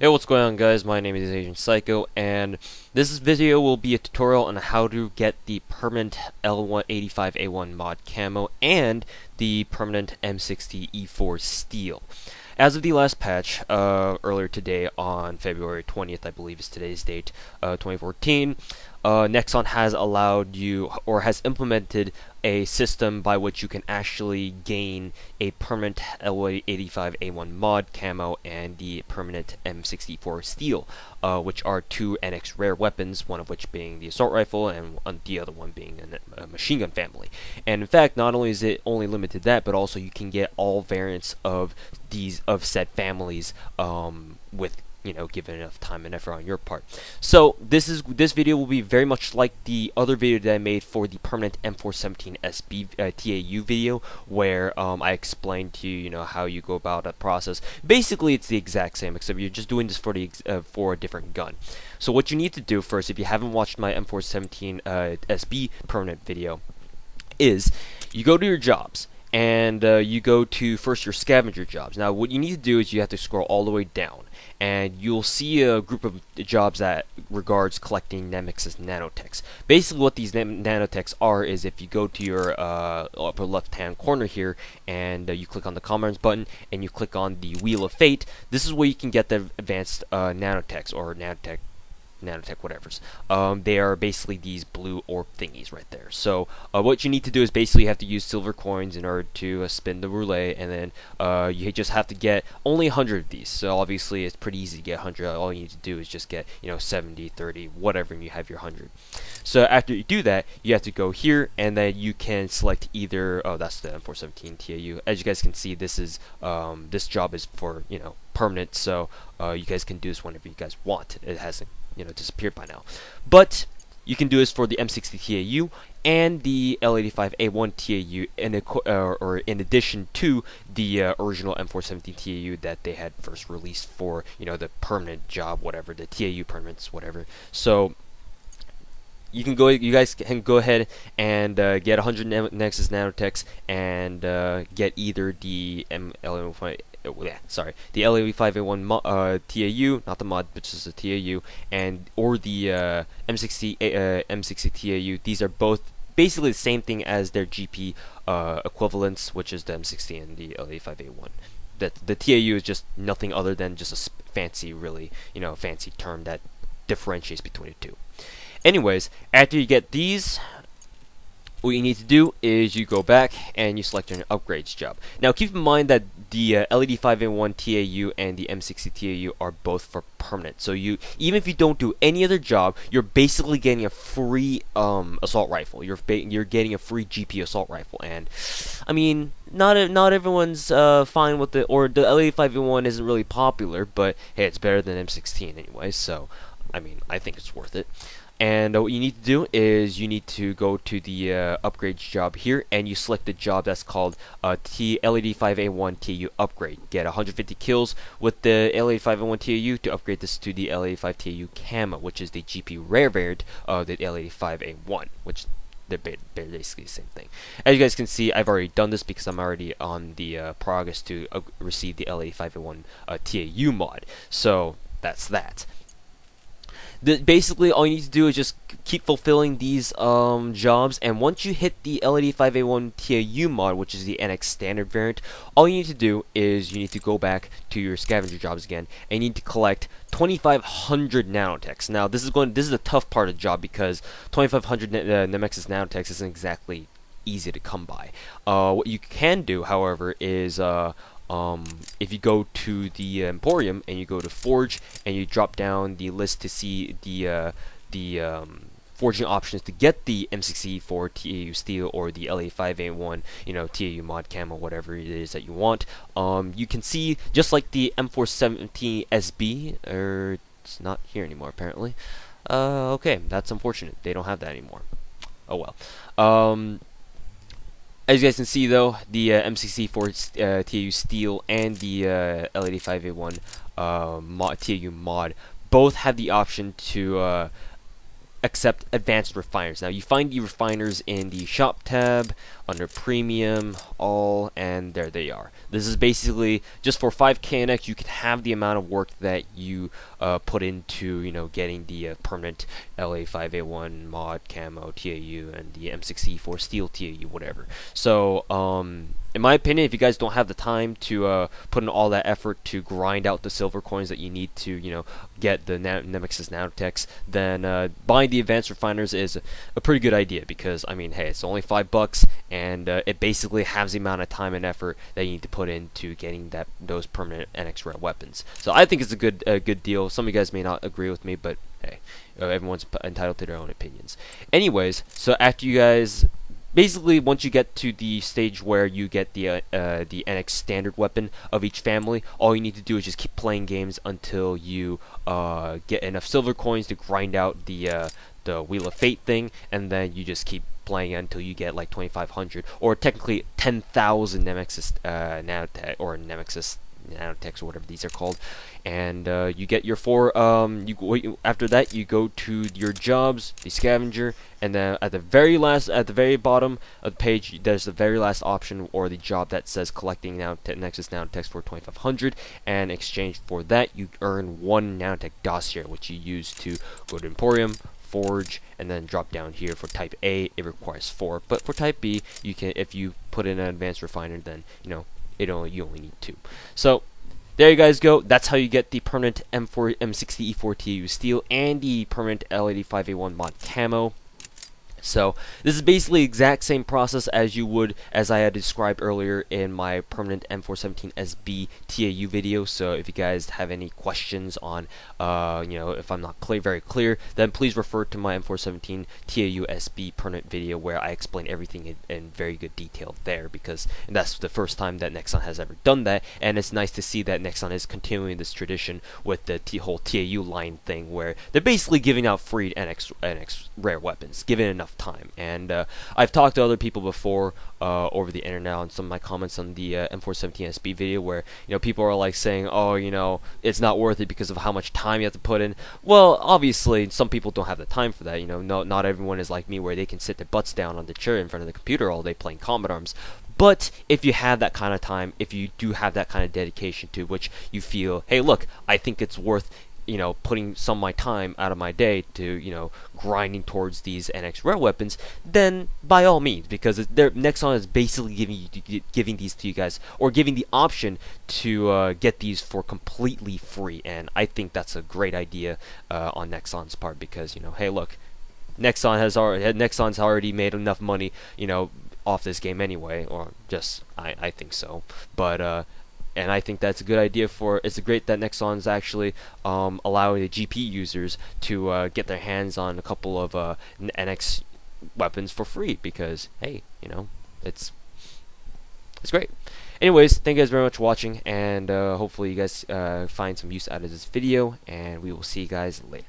Hey, what's going on, guys? My name is Agent Psycho, and this video will be a tutorial on how to get the permanent L85A1 mod camo and the permanent M60E4 Steel. As of the last patch, earlier today on February 20th, I believe is today's date, 2014, Nexon has allowed you, or has implemented, a system by which you can actually gain a permanent L85A1 mod camo and the permanent M60E4 Steel, which are two NX rare weapons, one of which being the assault rifle and the other one being a machine gun family. And in fact, not only is it only limited to that, but also you can get all variants of said families with, you know, given enough time and effort on your part. So this video will be very much like the other video that I made for the permanent M417 SB TAU video, where I explained to you, you know, how you go about that process. Basically, it's the exact same, except you're just doing this for for a different gun. So what you need to do first, if you haven't watched my M417 SB permanent video, is you go to your jobs. And you go to first your scavenger jobs. Now what you need to do is you have to scroll all the way down, and you'll see a group of jobs that regards collecting Nemex's nanotechs. Basically what these nanotechs are is, if you go to your upper left hand corner here and you click on the comments button and you click on the Wheel of Fate, this is where you can get the advanced nanotechs, or nanotech whatevers. They are basically these blue orb thingies right there. So what you need to do is basically you have to use silver coins in order to spin the roulette, and then you just have to get only 100 of these. So obviously it's pretty easy to get 100. All you need to do is just get, you know, 70, 30, whatever, and you have your 100. So after you do that, you have to go here, and then you can select either, oh, that's the M417 TAU. As you guys can see, this is this job is for, you know, permanent, so you guys can do this whenever you guys want. It hasn't, you know, disappeared by now, but you can do this for the M60 TAU and the L85A1 TAU, or in addition to the original M417 TAU that they had first released for, you know, the permanent job, whatever, the TAU permanents, whatever. So you guys can go ahead and get 100 Nexus nanotechs and get either the the L85A1 TAU, not the mod, but just the TAU, or the M60 TAU. These are both basically the same thing as their GP equivalents, which is the M60 and the L85A1. The TAU is just nothing other than just a fancy, really, you know, fancy term that differentiates between the two. Anyways, after you get these, what you need to do is you go back and you select your upgrades job. Now keep in mind that the L85A1 TAU and the M60 TAU are both for permanent. So even if you don't do any other job, you're basically getting a free assault rifle. You're getting a free GP assault rifle, and I mean, not everyone's fine with or the L85A1 isn't really popular, but hey, it's better than M16 anyway. So I mean, I think it's worth it. And what you need to do is you need to go to the upgrades job here, and you select the job that's called L85A1 TAU upgrade. Get 150 kills with the L85A1 TAU to upgrade this to the L85 TAU camo, which is the GP rare variant of the L85A1, which they're basically the same thing. As you guys can see, I've already done this because I'm already on the progress to receive the L85A1 TAU mod. So that's that. Basically all you need to do is just keep fulfilling these jobs, and once you hit the L85A1 TAU mod, which is the NX standard variant, all you need to do is you need to go back to your scavenger jobs again, and you need to collect 2,500 nanotechs. Now this is the tough part of the job, because 2,500 Nemex's nanotechs isn't exactly easy to come by. What you can do, however, is if you go to the Emporium and you go to Forge and you drop down the list to see the forging options to get the M60E4 TAU Steel or the L85A1, you know, TAU mod camo, whatever it is that you want, you can see, just like the M417 SB, it's not here anymore apparently. Okay, that's unfortunate. They don't have that anymore. Oh well. As you guys can see, though, the M60E4 TAU Steel and the L85A1 TAU mod both have the option to accept advanced refiners. Now you find the refiners in the shop tab under premium, all, and there they are. This is basically just for 5KNX. You can have the amount of work that you put into, you know, getting the permanent L85A1 mod camo TAU and the M60E4 Steel TAU, whatever. So in my opinion, if you guys don't have the time to put in all that effort to grind out the silver coins that you need to, you know, get the Nemexis Nanotechs, then buying the advanced refiners is a pretty good idea, because I mean, hey, it's only $5, and it basically has the amount of time and effort that you need to put into getting those permanent NX rare weapons. So I think it's a good deal. Some of you guys may not agree with me, but hey, everyone's entitled to their own opinions. Anyways, so after you guys, basically, once you get to the stage where you get the NX standard weapon of each family, all you need to do is just keep playing games until you get enough silver coins to grind out the Wheel of Fate thing, and then you just keep playing until you get like 2,500, or technically 10,000 Nemexis Nanotech, or Nemexis Nanotechs, or whatever these are called, and you get your 4. After that, you go to your jobs, the scavenger, and then at the very bottom of the page, there's the very last option, or the job that says collecting Nexus Nanotechs for 2,500, and in exchange for that, you earn 1 Nanotech dossier, which you use to go to Emporium, forge, and then drop down here. For type A, it requires 4, but for type B, you can, if you put in an advanced refiner, then you know you only need 2. So there you guys go. That's how you get the permanent M60E4 TAU Steel and the permanent L85A1 mod camo. So this is basically the exact same process as I had described earlier in my permanent M417 SB TAU video. So if you guys have any questions on, you know, if I'm not very clear, then please refer to my M417 TAU SB permanent video, where I explain everything in very good detail there, because that's the first time that Nexon has ever done that, and it's nice to see that Nexon is continuing this tradition with the whole TAU line thing, where they're basically giving out free NX rare weapons, given enough time. And I've talked to other people before over the internet on some of my comments on the M417 SB video, where, you know, people are like saying, oh, you know, it's not worth it because of how much time you have to put in. Well, obviously some people don't have the time for that. You know, not everyone is like me, where they can sit their butts down on the chair in front of the computer all day playing Combat Arms. But if you have that kind of time, if you do have that kind of dedication to which you feel, hey, look, I think it's worth, you know, putting some of my time out of my day to, you know, grinding towards these NX rare weapons, then by all means, because Nexon is basically giving these to you guys, or giving the option to get these for completely free. And I think that's a great idea on Nexon's part, because, you know, hey, look, Nexon's already made enough money, you know, off this game anyway, or just I think so. But and I think that's a good idea it's great that Nexon's actually allowing the GP users to get their hands on a couple of NX weapons for free, because hey, you know, it's great. Anyways, thank you guys very much for watching, and hopefully you guys find some use out of this video, and we will see you guys later.